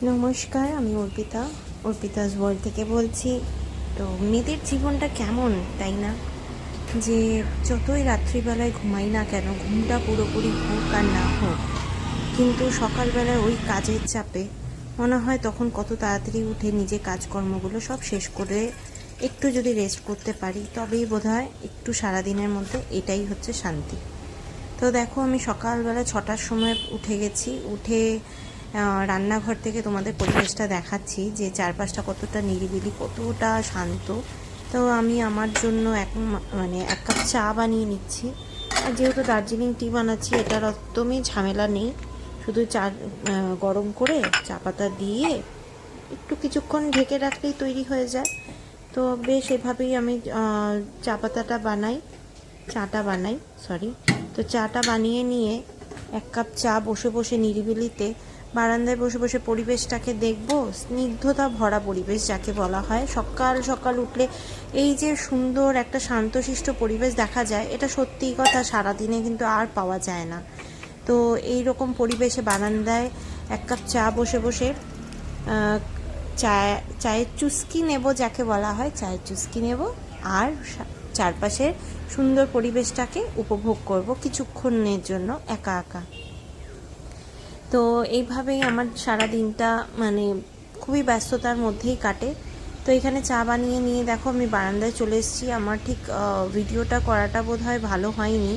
নমস্কার, আমি অর্পিতাস ওয়ার্ল্ড থেকে বলছি। তো মেয়েদের জীবনটা কেমন, তাই না? যে যতই রাত্রিবেলায় ঘুমাই না কেন, ঘুমটা পুরোপুরি হোক আর না হোক, কিন্তু সকালবেলায় ওই কাজের চাপে মনে হয় তখন কত তাড়াতাড়ি উঠে নিজে কাজকর্মগুলো সব শেষ করে একটু যদি রেস্ট করতে পারি, তবেই বোধহয় একটু সারাদিনের মধ্যে এটাই হচ্ছে শান্তি। তো দেখো, আমি সকালবেলা 6টার সময় উঠে গেছি। উঠে রান্নাঘর থেকে তোমাদের পরিবেশটা দেখাচ্ছি যে চারপাশটা কতটা নিরিবিলি, কতটা শান্ত। তো আমি আমার জন্য এক কাপ চা বানিয়ে নিচ্ছি। আর যেহেতু দার্জিলিং টি বানাচ্ছি, এটার একদমই ঝামেলা নেই। শুধু চা গরম করে চা পাতা দিয়ে একটু কিছুক্ষণ ঢেকে রাখলেই তৈরি হয়ে যায়। তো বেশ এভাবেই আমি চাটা বানাই। তো চাটা বানিয়ে নিয়ে এক কাপ চা বসে বসে নিরিবিলিতে বারান্দায় বসে বসে পরিবেশটাকে দেখবো। স্নিগ্ধতা ভরা পরিবেশ যাকে বলা হয়। সকাল সকাল উঠলে এই যে সুন্দর একটা শান্তশিষ্ট পরিবেশ দেখা যায়, এটা সত্যিই কথা সারাদিনে কিন্তু আর পাওয়া যায় না। তো এই রকম পরিবেশে বারান্দায় এক কাপ চা বসে বসে চায়ের চুস্কি নেব, যাকে বলা হয় চায়ের চুস্কি নেব, আর চারপাশের সুন্দর পরিবেশটাকে উপভোগ করব কিছুক্ষণের জন্য একা একা। তো এইভাবেই আমার সারা দিনটা খুবই ব্যস্ততার মধ্যেই কাটে। তো এখানে চা বানিয়ে নিয়ে দেখো আমি বারান্দায় চলে এসেছি। আমার ঠিক ভিডিওটা করাটা বোধহয় ভালো হয়নি,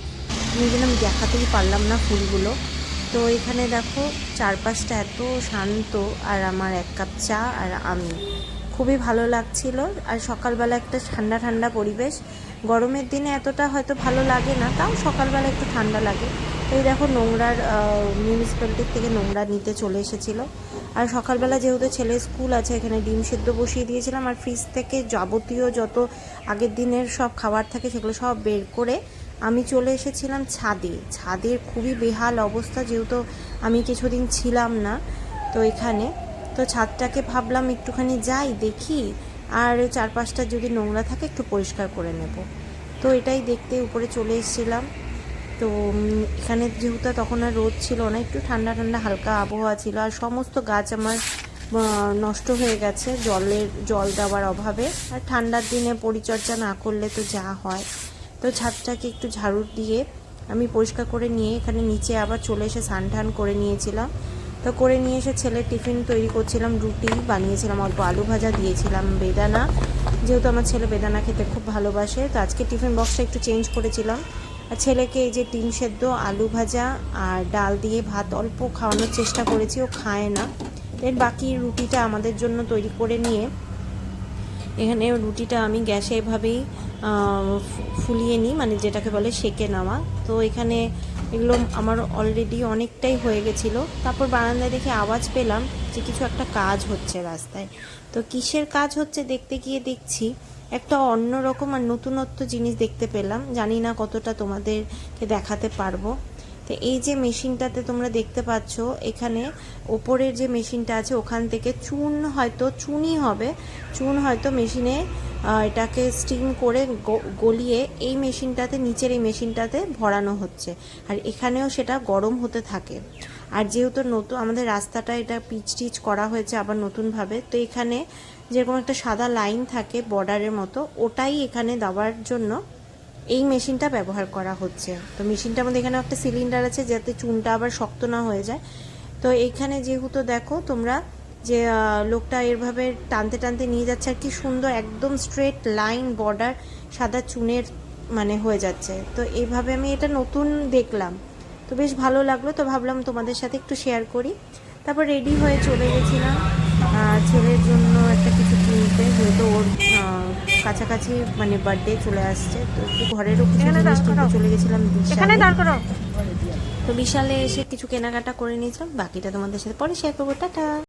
আমি দেখাতেই পারলাম না ফুলগুলো। তো এখানে দেখো চারপাশটা এত শান্ত, আর আমার এক কাপ চা আর আমি, খুবই ভালো লাগছিল। আর সকালবেলা একটা ঠান্ডা ঠান্ডা পরিবেশ। গরমের দিনে এতটা হয়তো ভালো লাগে না, তাও সকালবেলা একটু ঠান্ডা লাগে। এই দেখো মিউনিসিপ্যালিটির থেকে নোংরা নিতে চলে এসেছিলো। আর সকালবেলা যেহেতু ছেলের স্কুল আছে, এখানে ডিম সেদ্ধ বসিয়ে দিয়েছিলাম। আর ফ্রিজ থেকে যাবতীয় যত আগের দিনের সব খাবার থাকে সেগুলো সব বের করে আমি চলে এসেছিলাম ছাদের খুবই বেহাল অবস্থা, যেহেতু আমি কিছুদিন ছিলাম না তো এখানে। তো ছাদটাকে ভাবলাম একটুখানি যাই দেখি, আর চারপাশটা যদি নোংরা থাকে একটু পরিষ্কার করে নেব। তো এটাই দেখতে উপরে চলে এসেছিলাম। তো এখানে যেহেতু তখন আর রোদ ছিল না, একটু ঠান্ডা ঠান্ডা হালকা আবহাওয়া ছিল। আর সমস্ত গাছ আমার নষ্ট হয়ে গেছে জল দেওয়ার অভাবে। আর ঠান্ডার দিনে পরিচর্যা না করলে তো যা হয়। তো ছাদটাকে একটু ঝাড়ু দিয়ে আমি পরিষ্কার করে নিয়ে এখানে নিচে আবার চলে এসে স্নান করে নিয়েছিলাম। তো করে নিয়ে এসে ছেলের টিফিন তৈরি করছিলাম। রুটি বানিয়েছিলাম, অল্প আলু ভাজা দিয়েছিলাম, বেদানা, যেহেতু আমার ছেলে বেদানা খেতে খুব ভালোবাসে। তো আজকে টিফিন বক্সটা একটু চেঞ্জ করেছিলাম। আর ছেলেকে এই যে ডিম সেদ্ধ, আলু ভাজা আর ডাল দিয়ে ভাত অল্প খাওয়ানোর চেষ্টা করেছি, ও খায় না। এর বাকি রুটিটা আমাদের জন্য তৈরি করে নিয়ে এখানে রুটিটা আমি গ্যাসে এভাবেই ফুলিয়ে নিই, যেটাকে বলে সেকে নেওয়া। তো এখানে এগুলো আমার অলরেডি অনেকটাই হয়ে গেছিলো। তারপর বারান্দায় দেখে আওয়াজ পেলাম যে কিছু একটা কাজ হচ্ছে রাস্তায়। তো কিসের কাজ হচ্ছে দেখতে গিয়ে দেখছি একটা অন্যরকম আর নতুনত্ব জিনিস দেখতে পেলাম। জানি না কতটা তোমাদেরকে দেখাতে পারবো। তো এই যে মেশিনটাতে তোমরা দেখতে পাচ্ছ, এখানে ওপরের যে মেশিনটা আছে ওখান থেকে চুন হয়তো মেশিনে এটাকে স্টিম করে গলিয়ে এই মেশিনটাতে, নিচের এই মেশিনটাতে ভরানো হচ্ছে। আর এখানেও সেটা গরম হতে থাকে। আর যেহেতু নতুন আমাদের রাস্তাটা এটা পিচ করা হয়েছে আবার নতুনভাবে, তো এখানে যেরকম একটা সাদা লাইন থাকে বর্ডারের মতো, ওটাই এখানে দেওয়ার জন্য এই মেশিনটা ব্যবহার করা হচ্ছে। তো মেশিনটার মধ্যে এখানে একটা সিলিন্ডার আছে যাতে চুনটা আবার শক্ত না হয়ে যায়। তো এইখানে যেহেতু দেখো তোমরা যে লোকটা এভাবে টানতে টানতে নিয়ে যাচ্ছে, আর কি সুন্দর একদম স্ট্রেট লাইন বর্ডার সাদা চুনের হয়ে যাচ্ছে। তো এইভাবে আমি এটা নতুন দেখলাম, তো বেশ ভালো লাগলো। তো ভাবলাম তোমাদের সাথে একটু শেয়ার করি। তারপর রেডি হয়ে চলে গেছিলাম ছেলের জন্য একটা কিছু কিনতে, যেহেতু ওর কাছাকাছি বার্থডে চলে আসছে। তো একটু ঘরেরও কিছু জিনিস কিনতে চলে গেছিলাম বিশালে। তো বিশালে এসে কিছু কেনাকাটা করে নিয়েছিলাম, বাকিটা তোমাদের সাথে পরে শেয়ার করবো। টাটা।